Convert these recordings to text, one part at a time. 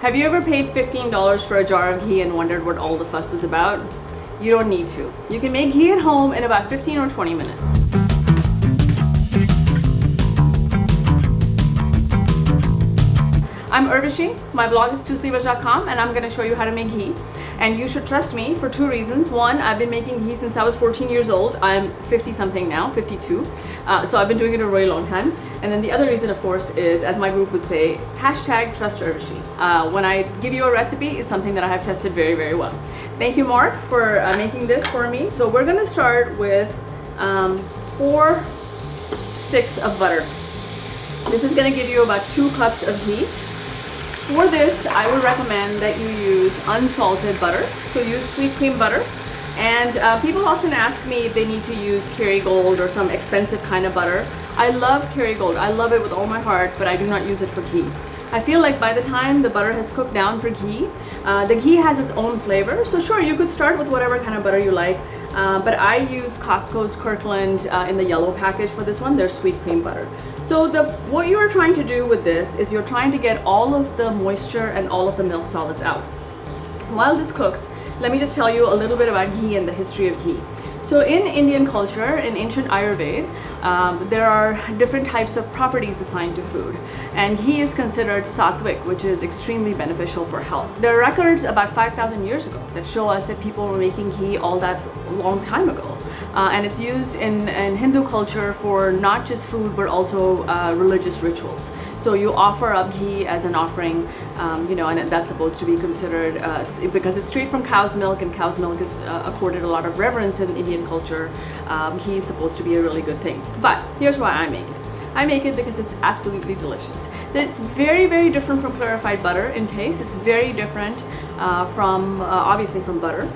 Have you ever paid $15 for a jar of ghee and wondered what all the fuss was about? You don't need to. You can make ghee at home in about 15 or 20 minutes. I'm Urvashi, my blog is TwoSleevers.com, and I'm going to show you how to make ghee. And you should trust me for two reasons. One, I've been making ghee since I was 14 years old. I'm 50 something now, 52. So I've been doing it a really long time. And then the other reason, of course, is, as my group would say, hashtag trust Urvashi. When I give you a recipe, it's something that I have tested very, very well. Thank you, Mark, for making this for me. So we're going to start with 4 sticks of butter. This is going to give you about 2 cups of ghee. For this, I would recommend that you use unsalted butter. So use sweet cream butter. And people often ask me if they need to use Kerrygold or some expensive kind of butter. I love Kerrygold. I love it with all my heart, but I do not use it for ghee. I feel like by the time the butter has cooked down for ghee, the ghee has its own flavor. So sure, you could start with whatever kind of butter you like, but I use Costco's Kirkland in the yellow package for this one. They're sweet cream butter. So what you are trying to do with this is you're trying to get all of the moisture and all of the milk solids out. While this cooks, let me just tell you a little bit about ghee and the history of ghee. So in Indian culture, in ancient Ayurveda, there are different types of properties assigned to food. And ghee is considered sattvic, which is extremely beneficial for health. There are records about 5,000 years ago that show us that people were making ghee all that long time ago. And it's used in Hindu culture for not just food, but also religious rituals. So you offer up ghee as an offering, and that's supposed to be considered, because it's straight from cow's milk, and cow's milk is accorded a lot of reverence in Indian culture. Ghee is supposed to be a really good thing. But here's why I make it. I make it because it's absolutely delicious. It's very, very different from clarified butter in taste. It's very different obviously from butter.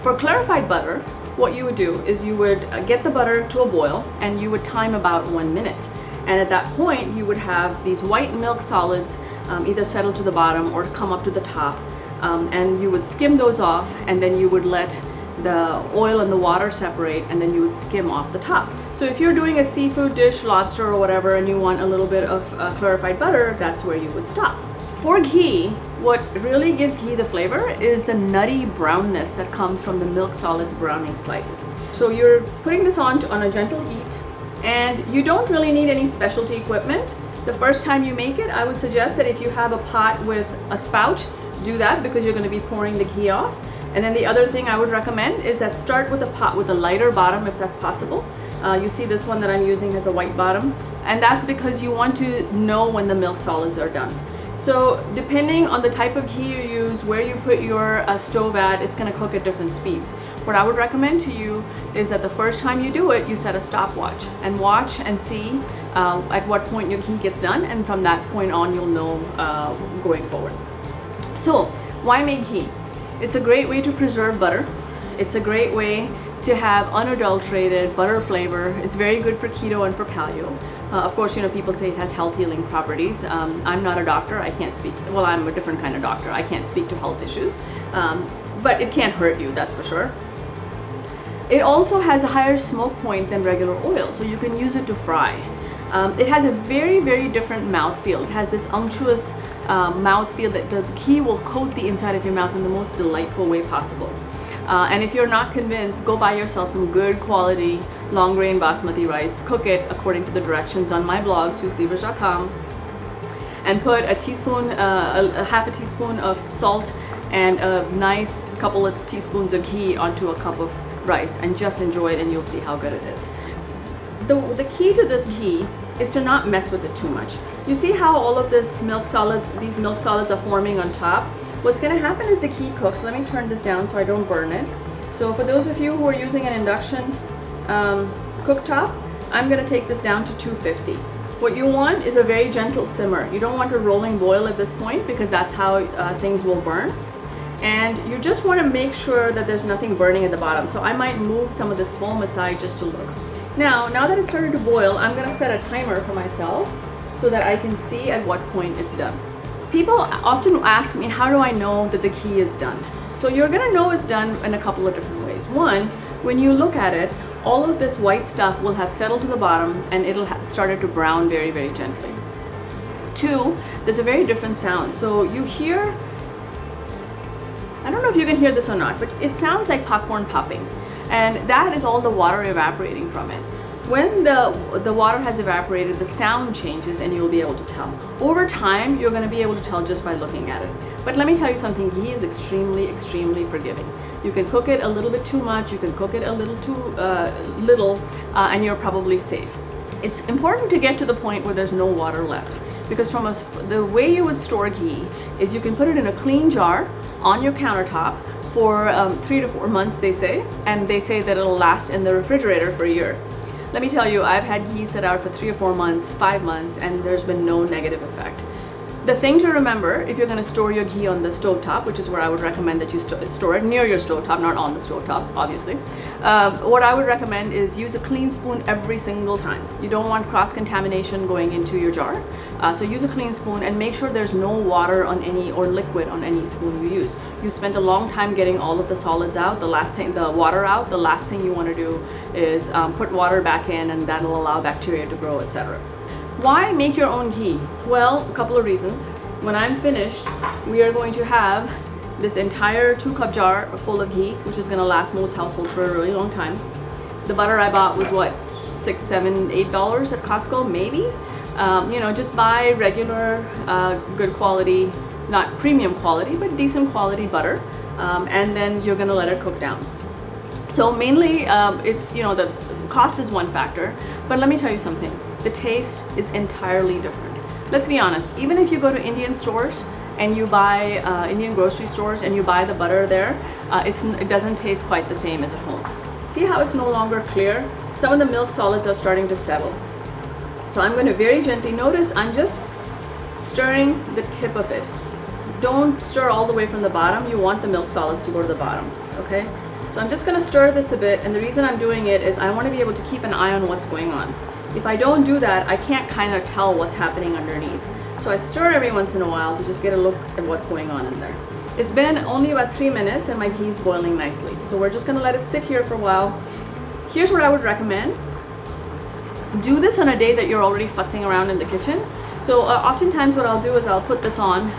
For clarified butter, what you would do is you would get the butter to a boil and you would time about 1 minute. And at that point, you would have these white milk solids either settle to the bottom or come up to the top. And you would skim those off, and then you would let the oil and the water separate, and then you would skim off the top. So if you're doing a seafood dish, lobster or whatever, and you want a little bit of clarified butter, that's where you would stop. For ghee, what really gives ghee the flavor is the nutty brownness that comes from the milk solids browning slightly. So you're putting this on a gentle heat, and you don't really need any specialty equipment. The first time you make it, I would suggest that if you have a pot with a spout, do that, because you're going to be pouring the ghee off. And then the other thing I would recommend is that start with a pot with a lighter bottom if that's possible. You see this one that I'm using has a white bottom, and that's because you want to know when the milk solids are done. So depending on the type of ghee you use, where you put your stove at, it's going to cook at different speeds. What I would recommend to you is that the first time you do it, you set a stopwatch and watch and see at what point your ghee gets done, and from that point on you'll know going forward. So why make ghee? It's a great way to preserve butter. It's a great way to have unadulterated butter flavor. It's very good for keto and for paleo. Of course, people say it has health healing properties. I'm not a doctor. I can't speak to, well, I'm a different kind of doctor. I can't speak to health issues, but it can't hurt you, that's for sure. It also has a higher smoke point than regular oil, so you can use it to fry. It has a very, very different mouthfeel. It has this unctuous mouthfeel that the ghee will coat the inside of your mouth in the most delightful way possible. And if you're not convinced, go buy yourself some good quality long grain basmati rice, cook it according to the directions on my blog, TwoSleevers.com, and put a teaspoon, half a teaspoon of salt and a nice couple of teaspoons of ghee onto a cup of rice, and just enjoy it, and you'll see how good it is. The key to this ghee is to not mess with it too much. You see how all of these milk solids are forming on top? What's going to happen is the ghee cooks. Let me turn this down so I don't burn it. So for those of you who are using an induction cooktop, I'm going to take this down to 250. What you want is a very gentle simmer. You don't want a rolling boil at this point, because that's how things will burn. And you just want to make sure that there's nothing burning at the bottom. So I might move some of this foam aside just to look. Now that it's started to boil, I'm going to set a timer for myself so that I can see at what point it's done. People often ask me, how do I know that the ghee is done? So you're going to know it's done in a couple of different ways. One, when you look at it, all of this white stuff will have settled to the bottom, and it'll have started to brown very, very gently. Two, there's a very different sound. So you hear, I don't know if you can hear this or not, but it sounds like popcorn popping. And that is all the water evaporating from it. When the water has evaporated, the sound changes and you'll be able to tell. Over time, you're going to be able to tell just by looking at it. But let me tell you something, ghee is extremely, extremely forgiving. You can cook it a little bit too much, you can cook it a little too little, and you're probably safe. It's important to get to the point where there's no water left, because the way you would store ghee is you can put it in a clean jar on your countertop for 3 to 4 months, they say, and they say that it'll last in the refrigerator for a year. Let me tell you, I've had ghee sit out for 3 or 4 months, 5 months, and there's been no negative effect. The thing to remember, if you're going to store your ghee on the stovetop, which is where I would recommend that you store it near your stovetop, not on the stovetop, obviously. What I would recommend is use a clean spoon every single time. You don't want cross-contamination going into your jar. So use a clean spoon and make sure there's no water on any or liquid on any spoon you use. You spent a long time getting all of the solids out, the water out. The last thing you want to do is put water back in, and that'll allow bacteria to grow, etc. Why make your own ghee? Well, a couple of reasons. When I'm finished, we are going to have this entire 2-cup jar full of ghee, which is going to last most households for a really long time. The butter I bought was what, $6, $7, $8 at Costco, maybe. Just buy regular, good quality, not premium quality, but decent quality butter, and then you're going to let it cook down. So mainly, the cost is one factor, but let me tell you something. The taste is entirely different. Let's be honest, even if you go to Indian stores and you buy Indian grocery stores and you buy the butter there, it doesn't taste quite the same as at home. See how it's no longer clear? Some of the milk solids are starting to settle. So I'm going to very gently, notice I'm just stirring the tip of it. Don't stir all the way from the bottom. You want the milk solids to go to the bottom, okay? So I'm just going to stir this a bit, and the reason I'm doing it is I want to be able to keep an eye on what's going on. If I don't do that, I can't kind of tell what's happening underneath. So I stir every once in a while to just get a look at what's going on in there. It's been only about 3 minutes and my ghee is boiling nicely. So we're just going to let it sit here for a while. Here's what I would recommend. Do this on a day that you're already futzing around in the kitchen. So oftentimes what I'll do is I'll put this on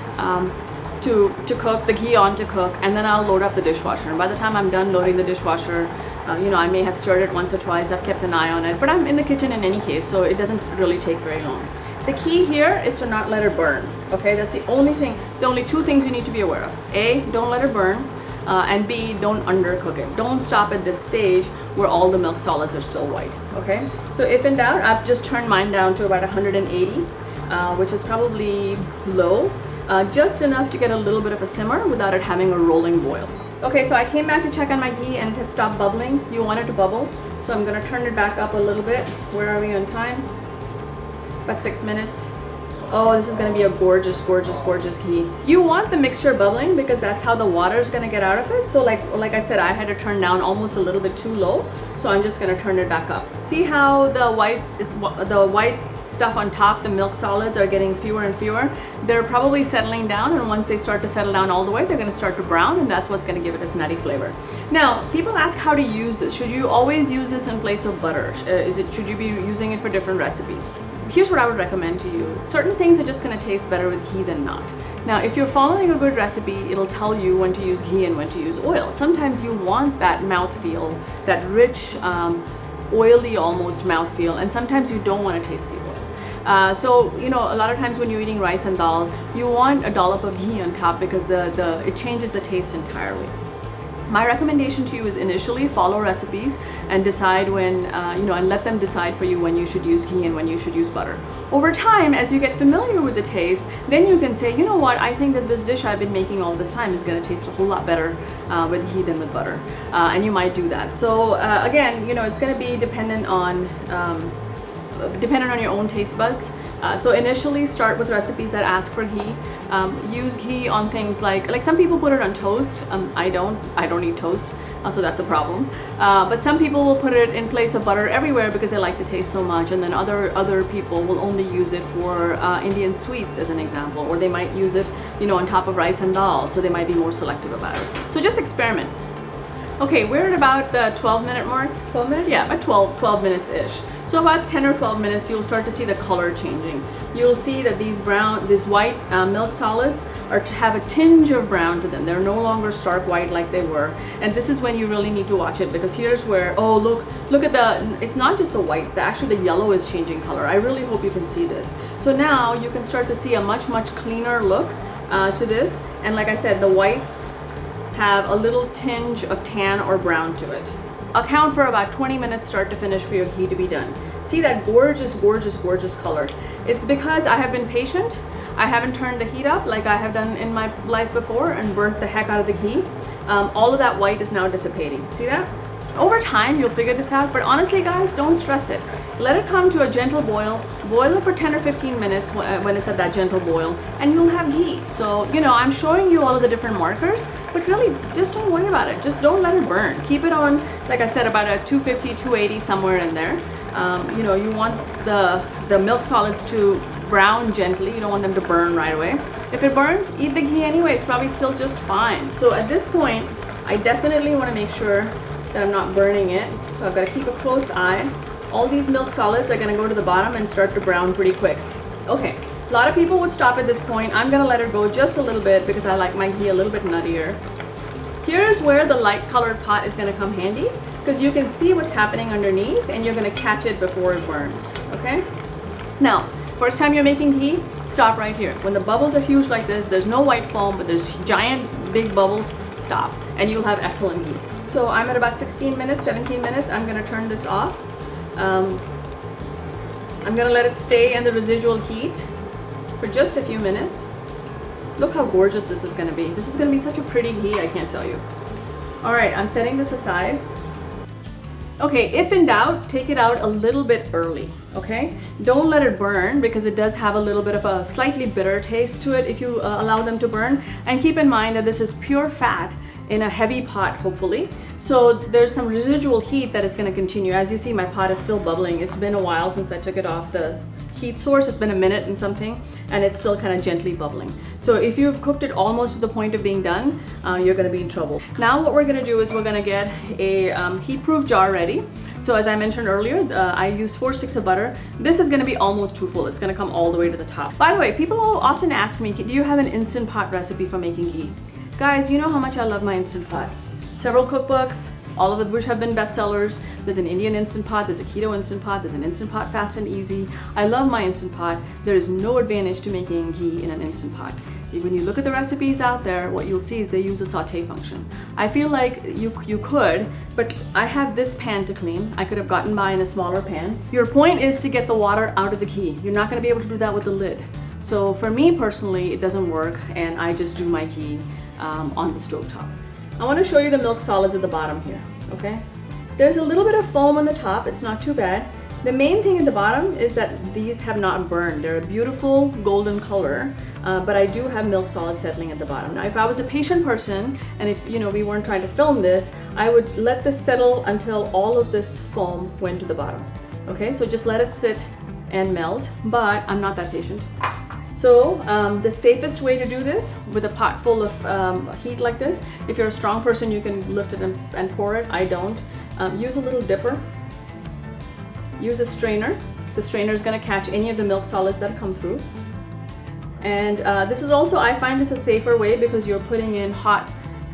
to cook, the ghee on to cook, and then I'll load up the dishwasher. And by the time I'm done loading the dishwasher, I may have stirred it once or twice, I've kept an eye on it, but I'm in the kitchen in any case, so it doesn't really take very long. The key here is to not let it burn, okay? That's the only 2 things you need to be aware of. A, don't let it burn, and B, don't undercook it. Don't stop at this stage where all the milk solids are still white, okay? So if in doubt, I've just turned mine down to about 180, which is probably low, just enough to get a little bit of a simmer without it having a rolling boil. Okay, so I came back to check on my ghee and it had stopped bubbling. You want it to bubble, so I'm gonna turn it back up a little bit. Where are we on time? About 6 minutes. Oh, this is gonna be a gorgeous, gorgeous, gorgeous ghee. You want the mixture bubbling because that's how the water is gonna get out of it. So like I said, I had to turn down almost a little bit too low, so I'm just gonna turn it back up. See how the white stuff on top, the milk solids are getting fewer and fewer. They're probably settling down, and once they start to settle down all the way, they're going to start to brown, and that's what's going to give it this nutty flavor. Now, people ask how to use this. Should you always use this in place of butter? Should you be using it for different recipes? Here's what I would recommend to you. Certain things are just going to taste better with ghee than not. Now, if you're following a good recipe, it'll tell you when to use ghee and when to use oil. Sometimes you want that mouthfeel, that rich, oily almost mouthfeel, and sometimes you don't want to taste the oil. So a lot of times when you're eating rice and dal, you want a dollop of ghee on top because it changes the taste entirely. My recommendation to you is initially follow recipes and decide when, and let them decide for you when you should use ghee and when you should use butter. Over time, as you get familiar with the taste, then you can say, you know what, I think that this dish I've been making all this time is going to taste a whole lot better with ghee than with butter. And you might do that. So again, it's going to be dependent on your own taste buds. So initially start with recipes that ask for ghee. Use ghee on things like some people put it on toast. I don't eat toast, so that's a problem. But some people will put it in place of butter everywhere because they like the taste so much, and then other people will only use it for Indian sweets as an example, or they might use it on top of rice and dal, so they might be more selective about it. So just experiment. Okay, we're at about the 12-minute mark. 12 minutes? Yeah, about 12 minutes-ish. So about 10 or 12 minutes, you'll start to see the color changing. You'll see that these white milk solids have a tinge of brown to them. They're no longer stark white like they were. And this is when you really need to watch it, because here's where, oh, look at it's not just the white, actually the yellow is changing color. I really hope you can see this. So now you can start to see a much cleaner look to this. And like I said, the whites have a little tinge of tan or brown to it. Account for about 20 minutes start to finish for your ghee to be done. See that gorgeous color? It's because I have been patient. I haven't turned the heat up like I have done in my life before and burnt the heck out of the ghee. All of that white is now dissipating. See that? Over time, you'll figure this out, but honestly, guys, don't stress it. Let it come to a gentle boil. Boil it for 10 or 15 minutes when it's at that gentle boil, and you'll have ghee. So, you know, I'm showing you all of the different markers, but really, just don't worry about it. Just don't let it burn. Keep it on, like I said, about a 250, 280, somewhere in there. You know, you want the milk solids to brown gently. You don't want them to burn right away. If it burns, eat the ghee anyway. It's probably still just fine. So at this point, I definitely want to make sure that I'm not burning it. So I've got to keep a close eye. All these milk solids are going to go to the bottom and start to brown pretty quick. Okay, a lot of people would stop at this point. I'm going to let it go just a little bit because I like my ghee a little bit nuttier. Here's where the light colored pot is going to come handy, because you can see what's happening underneath and you're going to catch it before it burns. Okay? Now, first time you're making ghee, stop right here. When the bubbles are huge like this, there's no white foam, but there's giant big bubbles, stop, and you'll have excellent ghee. So I'm at about 16 minutes, 17 minutes. I'm going to turn this off. I'm going to let it stay in the residual heat for just a few minutes. Look how gorgeous this is going to be. This is going to be such a pretty ghee, I can't tell you. All right, I'm setting this aside. Okay, if in doubt, take it out a little bit early, okay? Don't let it burn, because it does have a little bit of a slightly bitter taste to it if you allow them to burn. And keep in mind that this is pure fat in a heavy pot, hopefully. So there's some residual heat that is going to continue. As you see, my pot is still bubbling. It's been a while since I took it off the heat source. It's been a minute and something, and it's still kind of gently bubbling. So if you've cooked it almost to the point of being done, you're going to be in trouble. Now what we're going to do is we're going to get a heat-proof jar ready. So as I mentioned earlier, I use 4 sticks of butter. This is going to be almost too full. It's going to come all the way to the top. By the way, people often ask me, do you have an Instant Pot recipe for making ghee? Guys, you know how much I love my Instant Pot. Several cookbooks, all of which have been bestsellers. There's an Indian Instant Pot, there's a Keto Instant Pot, there's an Instant Pot Fast and Easy. I love my Instant Pot. There is no advantage to making ghee in an Instant Pot. When you look at the recipes out there, what you'll see is they use a saute function. I feel like you could, but I have this pan to clean. I could have gotten by in a smaller pan. Your point is to get the water out of the ghee. You're not going to be able to do that with the lid. So for me personally, it doesn't work, and I just do my ghee on the stovetop. I want to show you the milk solids at the bottom here, okay? There's a little bit of foam on the top, it's not too bad. The main thing at the bottom is that these have not burned. They're a beautiful golden color, but I do have milk solids settling at the bottom. Now, if I was a patient person, and if we weren't trying to film this, I would let this settle until all of this foam went to the bottom. Okay, so just let it sit and melt, but I'm not that patient. So the safest way to do this with a pot full of heat like this, if you're a strong person, you can lift it and pour it. I don't. Use a little dipper. Use a strainer. The strainer is going to catch any of the milk solids that come through. And this is also, I find this a safer way because you're putting in hot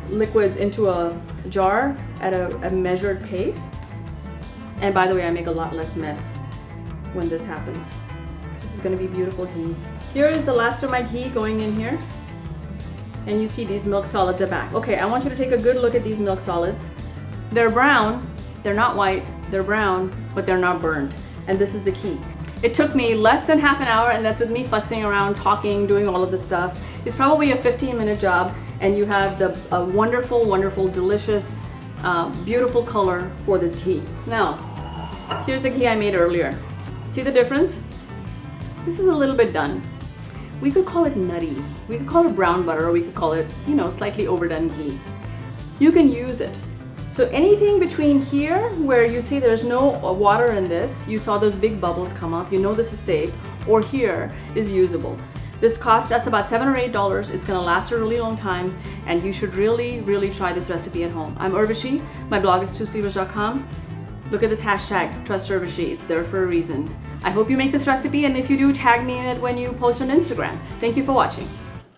liquids into a jar at a measured pace. And by the way, I make a lot less mess when this happens. This is going to be beautiful ghee. Here is the last of my ghee going in here. And you see these milk solids are back. Okay, I want you to take a good look at these milk solids. They're brown, they're not white, they're brown, but they're not burned. And this is the key. It took me less than half an hour, and that's with me futzing around, talking, doing all of this stuff. It's probably a 15-minute job, and you have a wonderful, wonderful, delicious, beautiful color for this ghee. Now, here's the ghee I made earlier. See the difference? This is a little bit done. We could call it nutty. We could call it brown butter, or we could call it, slightly overdone ghee. You can use it. So anything between here, where you see there's no water in this, you saw those big bubbles come up, you know this is safe, or here is usable. This cost us about $7 or $8. It's gonna last a really long time, and you should really, really try this recipe at home. I'm Urvashi. My blog is TwoSleevers.com. Look at this hashtag, Trust Urvashi. It's there for a reason. I hope you make this recipe, and if you do, tag me in it when you post on Instagram. Thank you for watching.